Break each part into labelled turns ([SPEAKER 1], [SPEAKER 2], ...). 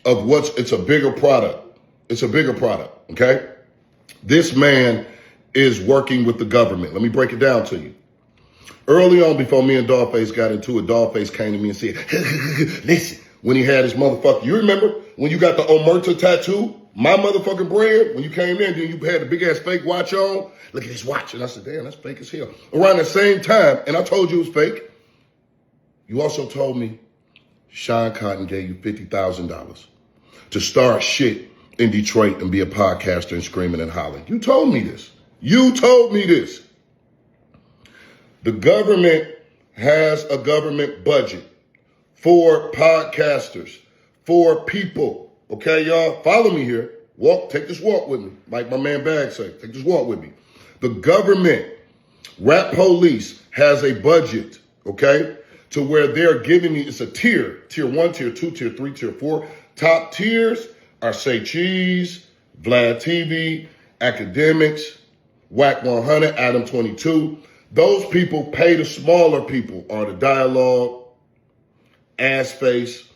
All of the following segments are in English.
[SPEAKER 1] of it's a bigger product. It's a bigger product, okay? This man is working with the government. Let me break it down to you. Early on, before me and DawgFace got into it, DawgFace came to me and said, listen, when he had his motherfucker, you remember when you got the Omerta tattoo? My motherfucking brand, when you came in, then you had the big ass fake watch on. Look at this watch. And I said, damn, that's fake as hell. Around the same time, and I told you it was fake, you also told me Sean Cotton gave you $50,000 to start shit in Detroit and be a podcaster and screaming and hollering. You told me this. You told me this. The government has a government budget for podcasters, for people. Okay, y'all, follow me here. Take this walk with me. Like my man Bag said, take this walk with me. The government, Rap Police, has a budget, okay, to where they're giving me, it's a tier 1, tier 2, tier 3, tier 4. Top tiers are Say Cheese, Vlad TV, Academics, Whack 100, Adam 22. Those people pay the smaller people, or the Dialogue, Ass Face,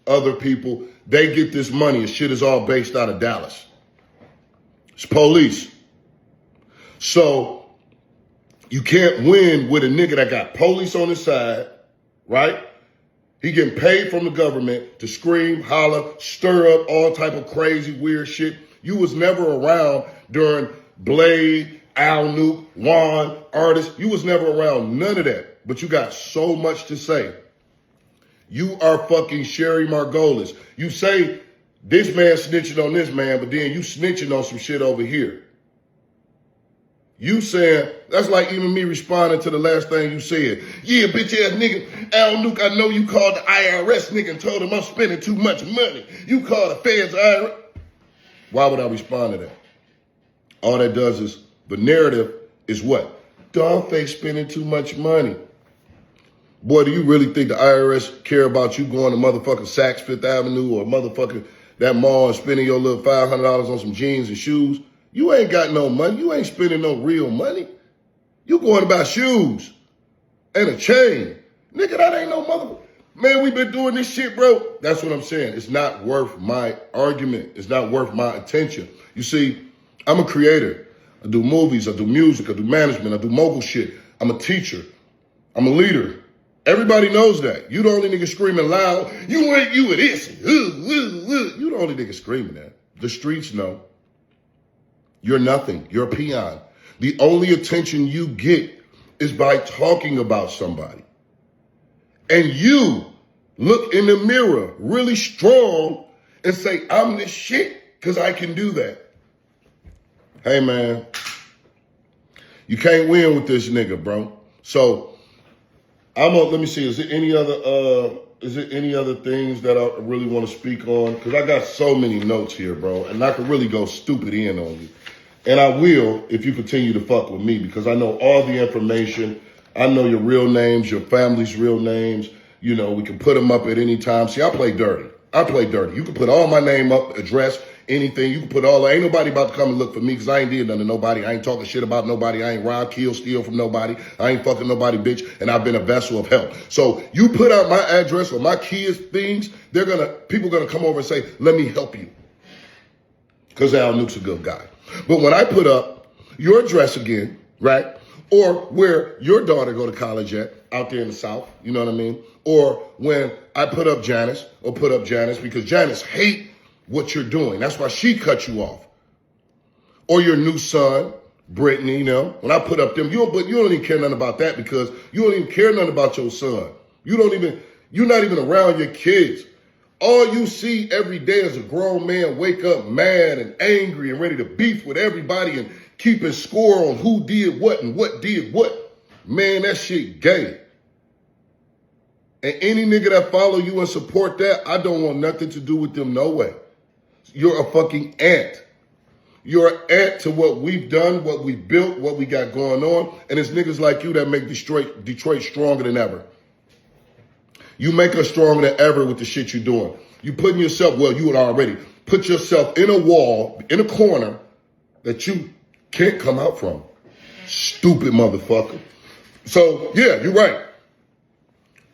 [SPEAKER 1] other people. They get this money. This shit is all based out of Dallas. It's police. So you can't win with a nigga that got police on his side, right? He getting paid from the government to scream, holler, stir up all type of crazy, weird shit. You was never around during Blade, Al Nuke, Juan, Artist. You was never around none of that. But you got so much to say. You are fucking Sherry Margolis. You say this man snitching on this man, but then you snitching on some shit over here. You saying, that's like even me responding to the last thing you said. Yeah, bitch ass nigga, Al Nuke, I know you called the IRS nigga and told him I'm spending too much money. You called the feds IRS. Why would I respond to that? All that does is, the narrative is what? DawgFace spending too much money. Boy, do you really think the IRS care about you going to motherfucking Saks Fifth Avenue or motherfucking that mall and spending your little $500 on some jeans and shoes? You ain't got no money. You ain't spending no real money. You going to buy shoes and a chain. Nigga, that ain't no motherfucker. Man, we been doing this shit, bro. That's what I'm saying. It's not worth my argument. It's not worth my attention. You see, I'm a creator. I do movies. I do music. I do management. I do mobile shit. I'm a teacher. I'm a leader. Everybody knows that. You the only nigga screaming loud. You ain't you with this. You the only nigga screaming that. The streets know. You're nothing. You're a peon. The only attention you get is by talking about somebody. And you look in the mirror really strong and say, I'm this shit because I can do that. Hey, man, you can't win with this nigga, bro. So let me see, is there any other things that I really want to speak on? Because I got so many notes here, bro, and I could really go stupid in on you. And I will if you continue to fuck with me, because I know all the information. I know your real names, your family's real names. You know, we can put them up at any time. See, I play dirty. You can put all my name up, address, anything. You can put all, ain't nobody about to come and look for me because I ain't did nothing to nobody. I ain't talking shit about nobody. I ain't robbed, killed, steal from nobody. I ain't fucking nobody, bitch. And I've been a vessel of help. So you put out my address or my kids' things, people gonna come over and say, let me help you. Because Al Nuke's a good guy. But when I put up your address again, right? Or where your daughter go to college at, out there in the South, you know what I mean? Or when I put up Janice, because Janice hate what you're doing. That's why she cut you off. Or your new son, Brittany, you know, when I put up them, you don't even care nothing about that because you don't even care nothing about your son. You're not even around your kids. All you see every day is a grown man wake up mad and angry and ready to beef with everybody and keeping score on who did what and what did what. Man, that shit gay. And any nigga that follow you and support that, I don't want nothing to do with them no way. You're a fucking ant. You're an ant to what we've done, what we built, what we got going on. And it's niggas like you that make Detroit stronger than ever. You make us stronger than ever with the shit you're doing. You putting yourself, well, you would already put yourself in a wall, in a corner that you can't come out from. Stupid motherfucker. So, yeah, you're right.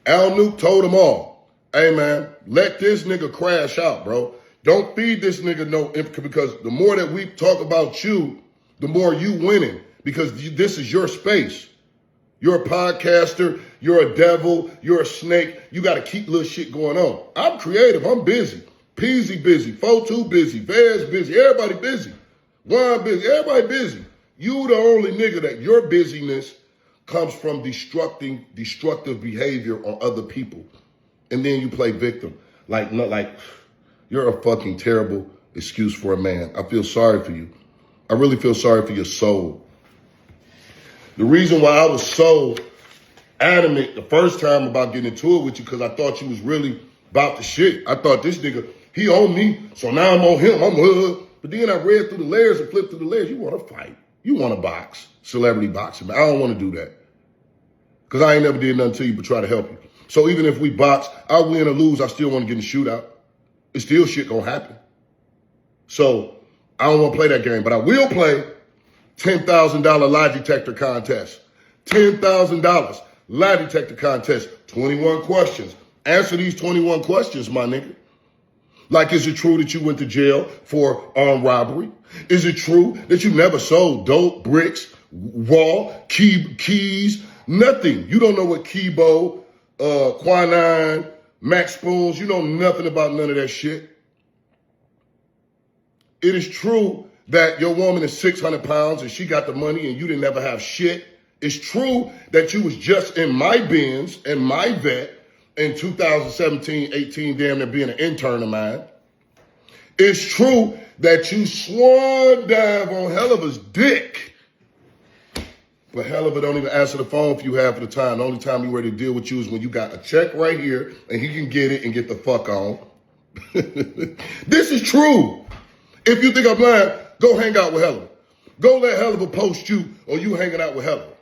[SPEAKER 1] Al Nuke told them all, hey, man, let this nigga crash out, bro. Don't feed this nigga no info, because the more that we talk about you, the more you winning, because this is your space. You're a podcaster, you're a devil, you're a snake. You got to keep little shit going on. I'm creative, I'm busy. Peasy busy, 4-2 busy, Vaz busy, everybody busy. Juan busy, everybody busy. You the only nigga that your busyness comes from destructive behavior on other people. And then you play victim. Like you're a fucking terrible excuse for a man. I feel sorry for you. I really feel sorry for your soul. The reason why I was so adamant the first time about getting into it with you, because I thought you was really about the shit. I thought this nigga, he on me, so now I'm on him. But then I read through the layers and flipped through the layers. You want to fight. You want to box. Celebrity boxing. Man, I don't want to do that. Because I ain't never did nothing to you but try to help you. So even if we box, I win or lose, I still want to get in the shootout. It's still shit gonna happen. So I don't want to play that game, but I will play $10,000 lie detector contest. $10,000 lie detector contest. 21 questions. Answer these 21 questions, my nigga. Like, is it true that you went to jail for armed robbery? Is it true that you never sold dope, bricks, raw, keys, nothing? You don't know what Kibo, quinine, Max spoons, you know nothing about none of that shit. It is true that your woman is 600 pounds and she got the money and you didn't ever have shit. It's true that you was just in my Benz and my vet in 2017, 18, damn near being an intern of mine. It's true that you swan dive on Helliver's dick. But Helliver don't even answer the phone for you half of the time. The only time he ready to deal with you is when you got a check right here and he can get it and get the fuck on. This is true. If you think I'm lying, go hang out with Helliver. Go let Helliver post you or you hanging out with Helliver.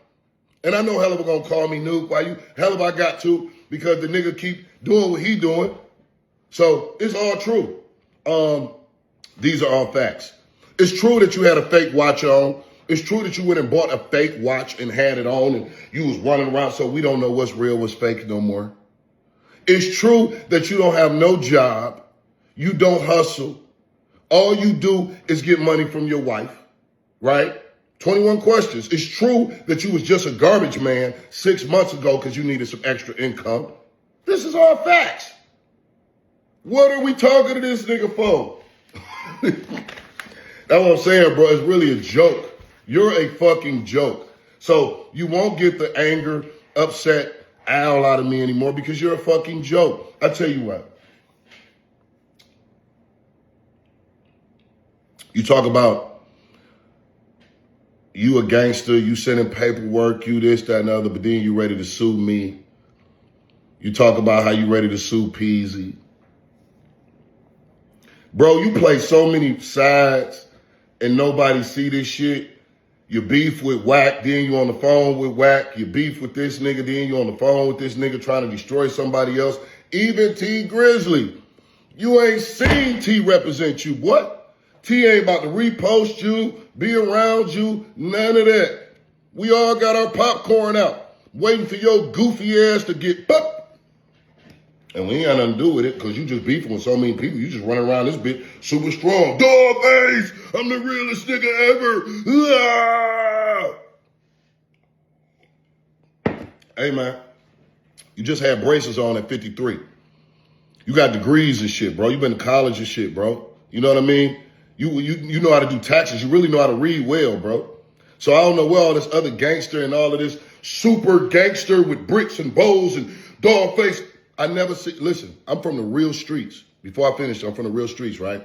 [SPEAKER 1] And I know Helliver gonna call me Nuke. Why you? Helliver I got to, because the nigga keep doing what he doing. So it's all true. These are all facts. It's true that you had a fake watch on. It's true that you went and bought a fake watch and had it on and you was running around, so we don't know what's real, what's fake no more. It's true that you don't have no job. You don't hustle. All you do is get money from your wife, right? 21 questions. It's true that you was just a garbage man 6 months ago because you needed some extra income. This is all facts. What are we talking to this nigga for? That's what I'm saying, bro. It's really a joke. You're a fucking joke. So you won't get the anger, upset owl out of me anymore because you're a fucking joke. I tell you what. You talk about you a gangster, you sending paperwork, you this, that, and other, but then you ready to sue me. You talk about how you ready to sue Peasy. Bro, you play so many sides and nobody see this shit. You beef with Whack, then you on the phone with Whack. You beef with this nigga, then you on the phone with this nigga trying to destroy somebody else. Even T Grizzly. You ain't seen T represent you, what? T ain't about to repost you, be around you, none of that. We all got our popcorn out, waiting for your goofy ass to get pop. And we ain't got nothing to do with it because you just beefing with so many people. You just running around this bitch super strong. DawgFace, I'm the realest nigga ever. Ah! Hey, man, you just had braces on at 53. You got degrees and shit, bro. You been to college and shit, bro. You know what I mean? You know how to do taxes. You really know how to read well, bro. So I don't know where all this other gangster and all of this super gangster with bricks and bows and DawgFace. I never see, listen, I'm from the real streets. Before I finish, I'm from the real streets, right?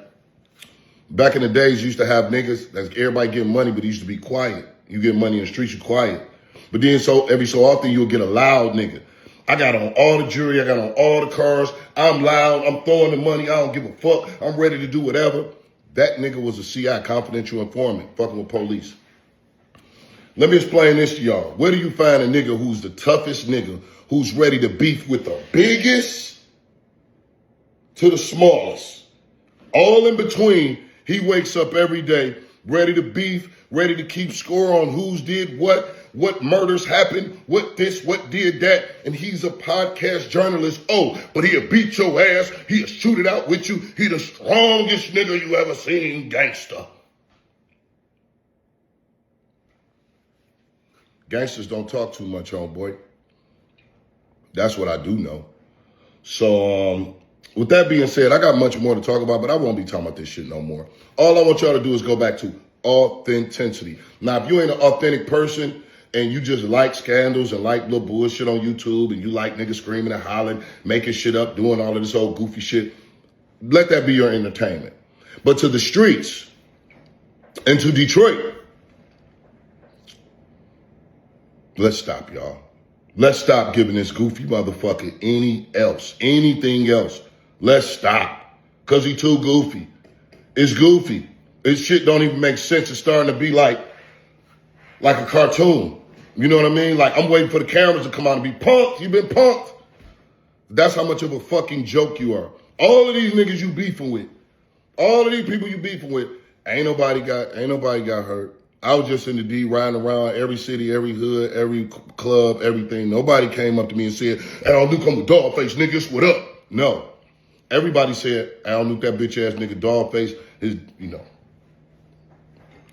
[SPEAKER 1] Back in the days, you used to have niggas, that's everybody getting money, but it used to be quiet. You get money in the streets, you quiet. But then every so often, you'll get a loud nigga. I got on all the jewelry, I got on all the cars, I'm loud, I'm throwing the money, I don't give a fuck, I'm ready to do whatever. That nigga was a CI, confidential informant, fucking with police. Let me explain this to y'all. Where do you find a nigga who's the toughest nigga, who's ready to beef with the biggest to the smallest? All in between, he wakes up every day ready to beef, ready to keep score on who's did what murders happened, what this, what did that, and he's a podcast journalist. Oh, but he'll beat your ass, he'll shoot it out with you, he the strongest nigga you ever seen, gangster. Gangsters don't talk too much, homeboy. That's what I do know. So, with that being said, I got much more to talk about, but I won't be talking about this shit no more. All I want y'all to do is go back to authenticity. Now, if you ain't an authentic person and you just like scandals and like little bullshit on YouTube and you like niggas screaming and hollering, making shit up, doing all of this old goofy shit, let that be your entertainment. But to the streets and to Detroit, let's stop, y'all. Let's stop giving this goofy motherfucker anything else. Let's stop. Because he too goofy. It's goofy. This shit don't even make sense. It's starting to be like a cartoon. You know what I mean? Like, I'm waiting for the cameras to come out and be punked. You've been punked. That's how much of a fucking joke you are. All of these niggas you beefing with, all of these people you beefing with, ain't nobody got hurt. I was just in the D riding around every city, every hood, every club, everything. Nobody came up to me and said, Al Nuke, I'm with DawgFace, niggas, what up? No. Everybody said, Al Nuke, that bitch ass nigga, DawgFace, is, you know.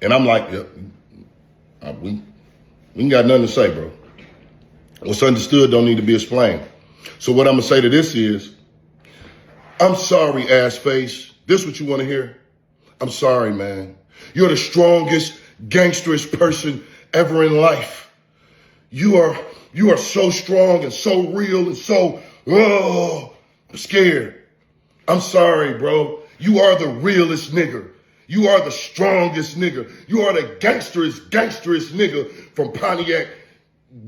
[SPEAKER 1] And I'm like, yeah, we ain't got nothing to say, bro. What's understood don't need to be explained. So what I'm gonna say to this is, I'm sorry, ass face. This what you wanna hear? I'm sorry, man. You're the strongest, gangsterous person ever in life. You are so strong and so real and so scared. I'm sorry, bro. You are the realest nigga. You are the strongest nigga. You are the gangsterest nigga from Pontiac,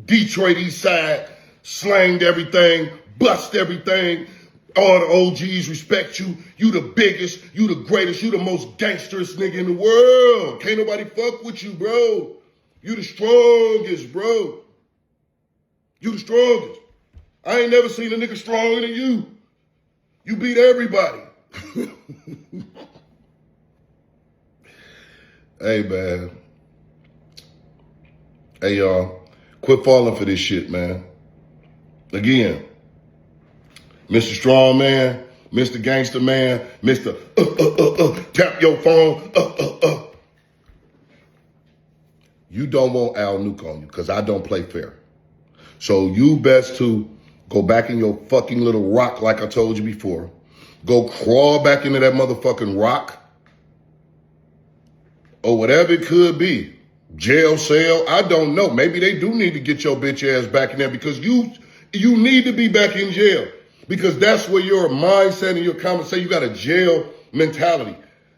[SPEAKER 1] Detroit East Side, slanged everything, bust everything. All the OGs respect you. You the biggest, you the greatest, you the most gangsterous nigga in the world. Can't nobody fuck with you, bro. You the strongest, bro. You the strongest. I ain't never seen a nigga stronger than you. You beat everybody. Hey, man. Hey, y'all. Quit falling for this shit, man. Again. Mr. Strong Man, Mr. Gangster Man, Mr. Tap your phone, You don't want Al Nuke on you because I don't play fair. So you best to go back in your fucking little rock like I told you before. Go crawl back into that motherfucking rock or whatever it could be. Jail cell, I don't know. Maybe they do need to get your bitch ass back in there because you need to be back in jail. Because that's where your mindset and your comments say you got a jail mentality.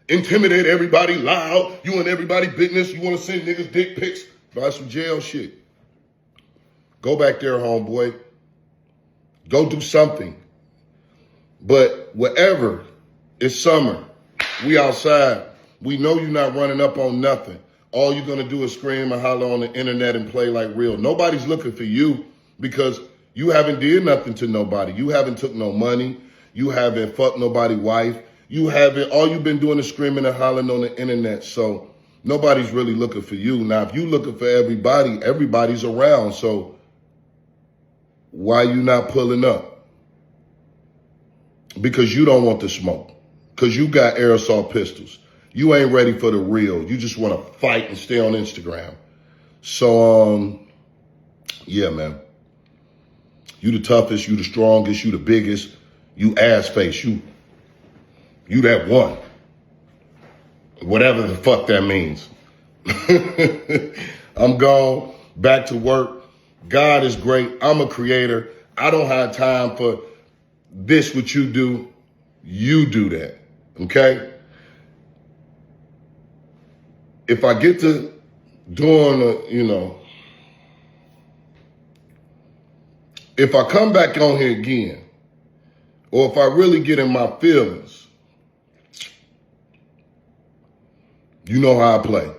[SPEAKER 1] Intimidate everybody loud. You and everybody business. You want to send niggas dick pics. That's some jail shit. Go back there, homeboy. Go do something. But whatever, it's summer. We outside. We know you're not running up on nothing. All you're going to do is scream and holler on the internet and play like real. Nobody's looking for you because you haven't did nothing to nobody. You haven't took no money. You haven't fucked nobody wife. You haven't, all you've been doing is screaming and hollering on the internet. So nobody's really looking for you. Now, if you looking for everybody, everybody's around. So why you not pulling up? Because you don't want the smoke. Because you got aerosol pistols. You ain't ready for the real. You just want to fight and stay on Instagram. So, yeah, man. You the toughest, you the strongest, you the biggest, you ass face, you that one. Whatever the fuck that means. I'm gone, back to work. God is great. I'm a creator. I don't have time for this, what you do. You do that, okay? If I get to doing if I come back on here again, or if I really get in my feelings, you know how I play.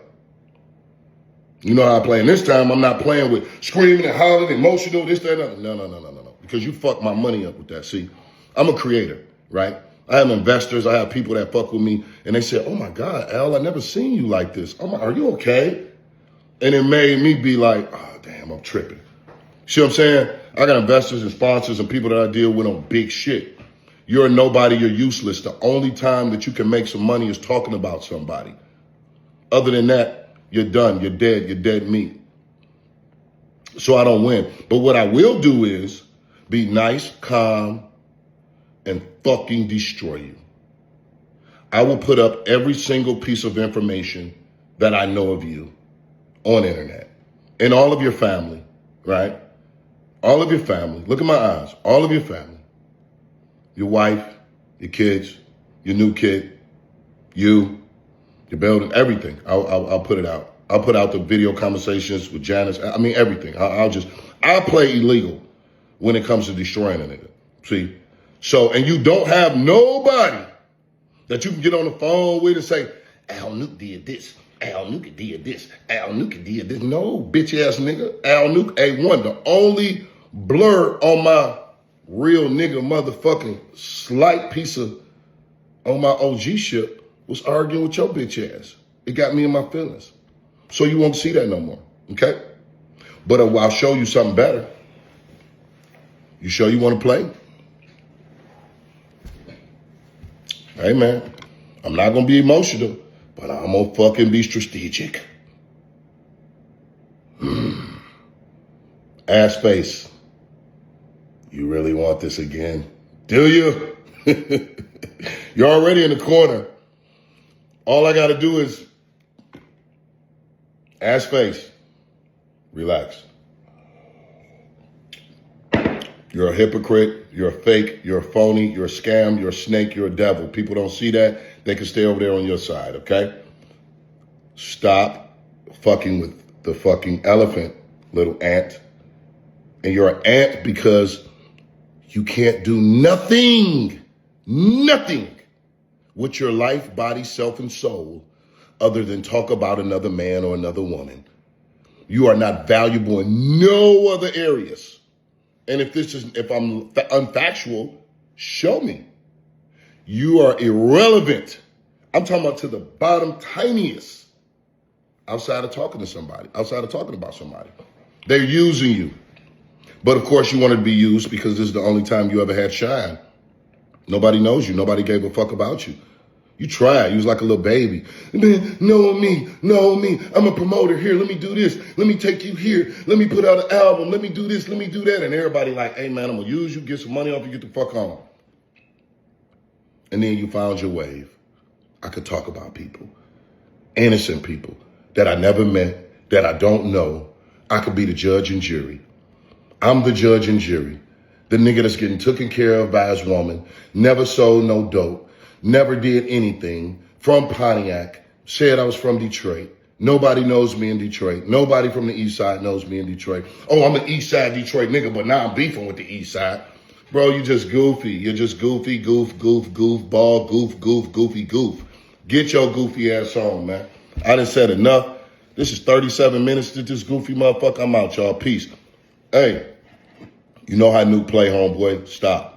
[SPEAKER 1] You know how I play. And this time I'm not playing with screaming and hollering, emotional, this, that, and that. No. Because you fucked my money up with that. See, I'm a creator, right? I have investors, I have people that fuck with me, and they say, oh my God, Al, I never seen you like this. I'm like, are you okay? And it made me be like, oh, damn, I'm tripping. See what I'm saying? I got investors and sponsors and people that I deal with on big shit. You're a nobody, you're useless. The only time that you can make some money is talking about somebody. Other than that, you're done, you're dead meat. So I don't win. But what I will do is be nice, calm, and fucking destroy you. I will put up every single piece of information that I know of you on internet and all of your family, right? All of your family. Look at my eyes. All of your family. Your wife, your kids, your new kid, you, your building, everything. I'll put it out. I'll put out the video conversations with Janice. I mean, everything. I'll play illegal when it comes to destroying a nigga. See? So, and you don't have nobody that you can get on the phone with and say, Al Nuke did this. Al Nuke did this. Al Nuke did this. No, bitch ass nigga. Al Nuke A1. The only blur on my real nigga motherfucking slight piece of on my OG shit was arguing with your bitch ass. It got me in my feelings. So you won't see that no more. Okay? But I'll show you something better. You sure you want to play? Hey man, I'm not gonna be emotional, but I'm gonna fucking be strategic. Ass face. You really want this again? Do you? You're already in the corner. All I gotta do is ass face. Relax. You're a hypocrite, you're a fake, you're a phony, you're a scam, you're a snake, you're a devil. People don't see that. They can stay over there on your side, okay? Stop fucking with the fucking elephant, little ant. And you're an ant because you can't do nothing with your life, body, self, and soul other than talk about another man or another woman. You are not valuable in no other areas. And if I'm unfactual, show me. You are irrelevant. I'm talking about to the bottom tiniest outside of talking to somebody, outside of talking about somebody. They're using you. But of course you wanted to be used because this is the only time you ever had shine. Nobody knows you. Nobody gave a fuck about you. You tried. You was like a little baby. Man, know me. I'm a promoter. Here, let me do this. Let me take you here. Let me put out an album. Let me do this. Let me do that. And everybody like, hey, man, I'm going to use you, get some money off you, get the fuck on. And then you found your wave. I could talk about people, innocent people that I never met, that I don't know. I could be the judge and jury. I'm the judge and jury. The nigga that's getting taken care of by his woman, never sold no dope. Never did anything, from Pontiac, said I was from Detroit. Nobody knows me in Detroit. Nobody from the East Side knows me in Detroit. Oh, I'm an East Side Detroit nigga, but now I'm beefing with the East Side. Bro, you just goofy. You're just goofy, goofball, goof. Get your goofy ass on, man. I done said enough. This is 37 minutes to this goofy motherfucker. I'm out, y'all. Peace. Hey, you know how Nuke play, homeboy. Stop.